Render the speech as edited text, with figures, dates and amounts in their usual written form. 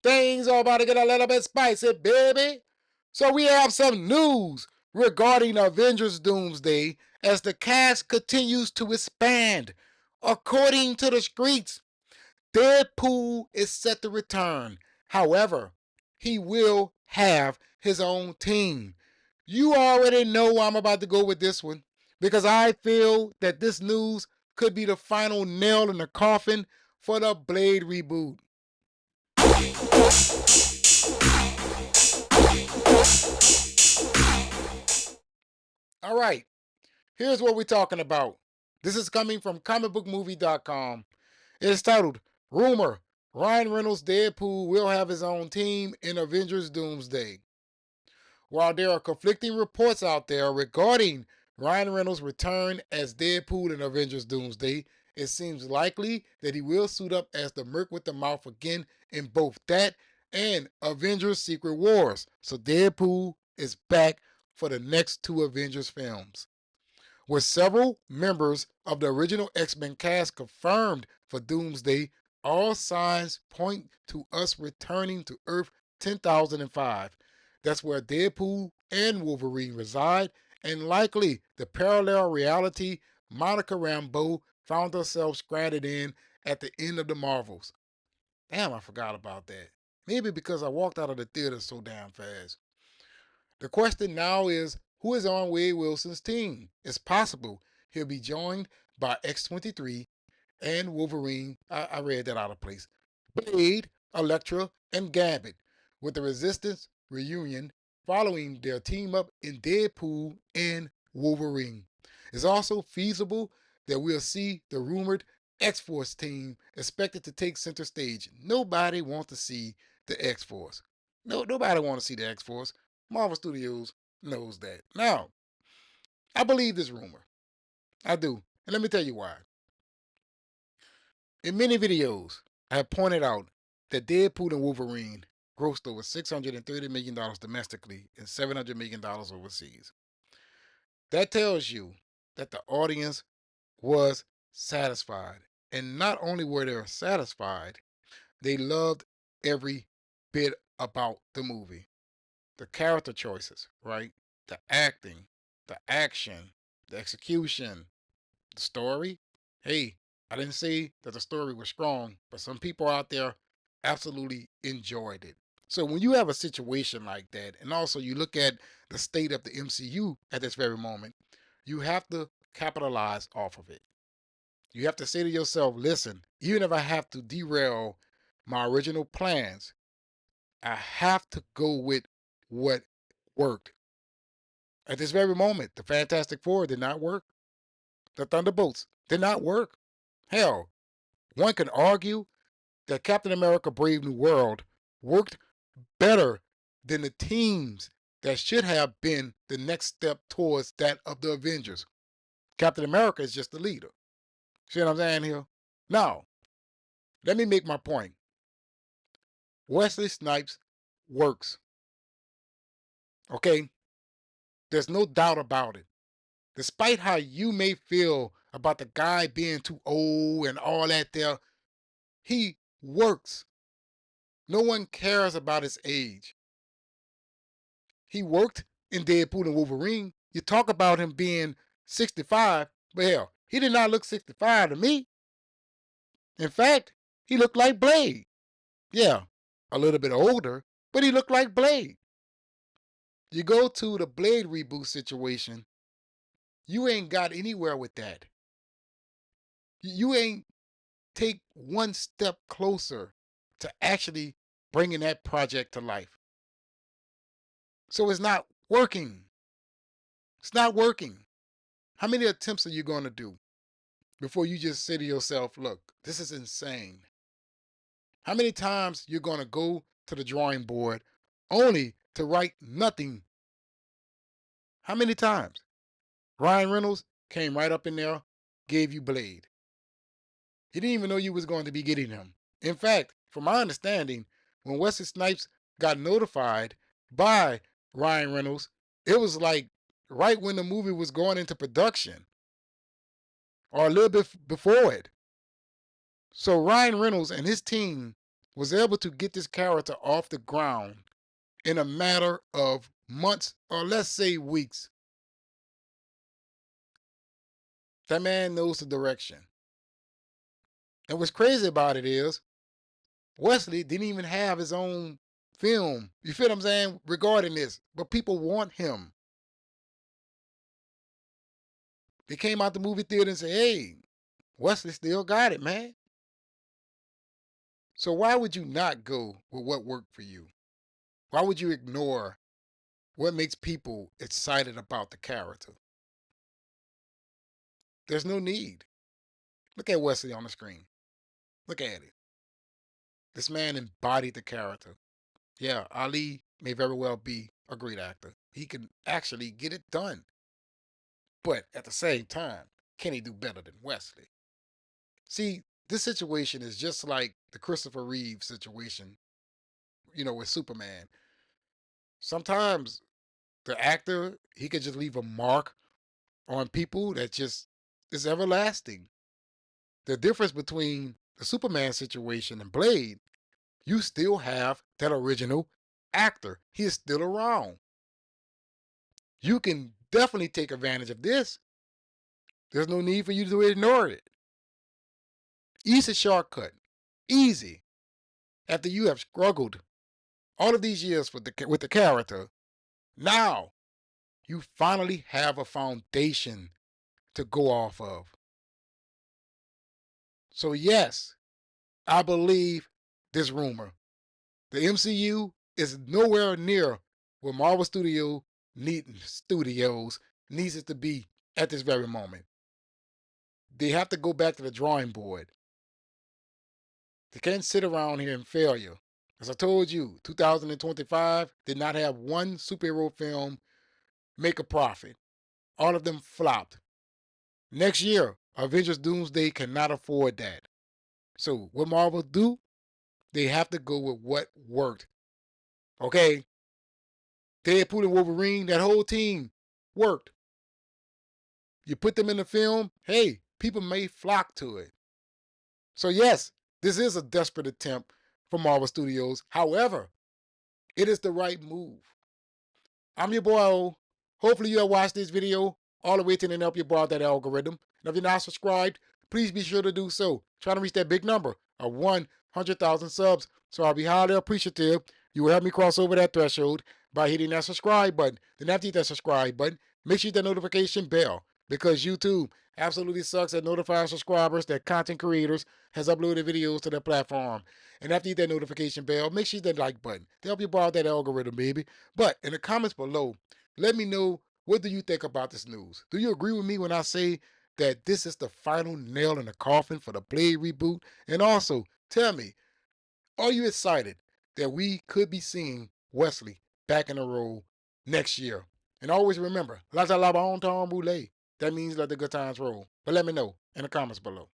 Things are about to get a little bit spicy, baby. So we have some news regarding Avengers Doomsday as the cast continues to expand. According to the streets, Deadpool is set to return. However, he will have his own team. You already know I'm about to go with this one because I feel that this news could be the final nail in the coffin for the Blade reboot. All right, here's what we're talking about. This is coming from comicbookmovie.com. It is titled Rumor Ryan Reynolds' Deadpool will have his own team in Avengers Doomsday. While there are conflicting reports out there regarding Ryan Reynolds' return as Deadpool in Avengers Doomsday, it seems likely that he will suit up as the Merc with the Mouth again in both that and Avengers Secret Wars. So Deadpool is back for the next two Avengers films. With several members of the original X-Men cast confirmed for Doomsday, all signs point to us returning to Earth 10,005. That's where Deadpool and Wolverine reside, and likely the parallel reality Monica Rambeau found herself stranded in at the end of the Marvels. Damn, I forgot about that. Maybe because I walked out of the theater so damn fast. The question now is, who is on Wade Wilson's team? It's possible he'll be joined by X-23 and Wolverine. I read that out of place. Blade, Elektra, and Gambit, with the Resistance reunion following their team up in Deadpool and Wolverine. It's also feasible that we'll see the rumored X-Force team expected to take center stage. Nobody wants to see the X-Force. No, nobody wants to see the X-Force. Marvel Studios knows that. Now, I believe this rumor. I do. And let me tell you why. In many videos, I have pointed out that Deadpool and Wolverine grossed over $630 million domestically and $700 million overseas. That tells you that the audience was satisfied. And not only were they satisfied, they loved every bit about the movie. The character choices, right? The acting, the action, the execution, the story. Hey, I didn't say that the story was strong, but some people out there absolutely enjoyed it. So when you have a situation like that, and also you look at the state of the MCU at this very moment, you have to capitalize off of it. You have to say to yourself, listen, even if I have to derail my original plans, I have to go with what worked. At this very moment, the Fantastic Four did not work. The Thunderbolts did not work. Hell, one can argue that Captain America Brave New World worked better than the teams that should have been the next step towards that of the Avengers. Captain America is just the leader. See what I'm saying here? Now, let me make my point. Wesley Snipes works. Okay? There's no doubt about it. Despite how you may feel about the guy being too old and all that there, he works. No one cares about his age. He worked in Deadpool and Wolverine. You talk about him being 65, but hell, he did not look 65 to me. In fact, he looked like Blade. Yeah, a little bit older, but he looked like Blade. You go to the Blade reboot situation, you ain't got anywhere with that. You ain't take one step closer to actually bringing that project to life. So it's not working. It's not working. How many attempts are you going to do before you just say to yourself, look, this is insane? How many times you're going to go to the drawing board only to write nothing? How many times? Ryan Reynolds came right up in there, gave you Blade. You didn't even know you was going to be getting him. In fact, from my understanding, when Wesley Snipes got notified by Ryan Reynolds, it was like right when the movie was going into production or a little bit before it. So Ryan Reynolds and his team was able to get this character off the ground in a matter of months, or let's say weeks. That man knows the direction. And what's crazy about it is Wesley didn't even have his own film. You feel what I'm saying? Regarding this. But people want him. They came out the movie theater and said, hey, Wesley still got it, man. So why would you not go with what worked for you? Why would you ignore what makes people excited about the character? There's no need. Look at Wesley on the screen. Look at it. This man embodied the character. Yeah, Ali may very well be a great actor. He can actually get it done. But at the same time, can he do better than Wesley? See, this situation is just like the Christopher Reeve situation, with Superman. Sometimes the actor, he could just leave a mark on people that just is everlasting. The difference between the Superman situation and Blade, you still have that original actor. He is still around. You can definitely take advantage of this. There's no need for you to ignore it. Easy shortcut. Easy. After you have struggled all of these years with the character, now you finally have a foundation to go off of. So yes, I believe this rumor. The MCU is nowhere near where Marvel Studios needs it to be at this very moment. They have to go back to the drawing board. They can't sit around here in failure. As I told you, 2025 did not have one superhero film make a profit. All of them flopped. Next year, Avengers Doomsday cannot afford that. So what Marvel do? They have to go with what worked. Okay? Deadpool and Wolverine, that whole team worked. You put them in the film, hey, people may flock to it. So yes, this is a desperate attempt for Marvel Studios. However, it is the right move. I'm your boy O. Hopefully you have watched this video all the way to the end, help you bar that algorithm. And if you're not subscribed, please be sure to do so. Trying to reach that big number of 100,000 subs. So I'll be highly appreciative. You will help me cross over that threshold by hitting that subscribe button. Then after you hit that subscribe button, make sure you hit that notification bell, because YouTube absolutely sucks at notifying subscribers that content creators has uploaded videos to their platform. And after you hit that notification bell, make sure you hit that like button to help you bar that algorithm, baby. But in the comments below, let me know, what do you think about this news? Do you agree with me when I say that this is the final nail in the coffin for the Blade reboot? And also, tell me, are you excited that we could be seeing Wesley back in the role next year? And always remember, la la la bon temps roulé. That means let the good times roll. But let me know in the comments below.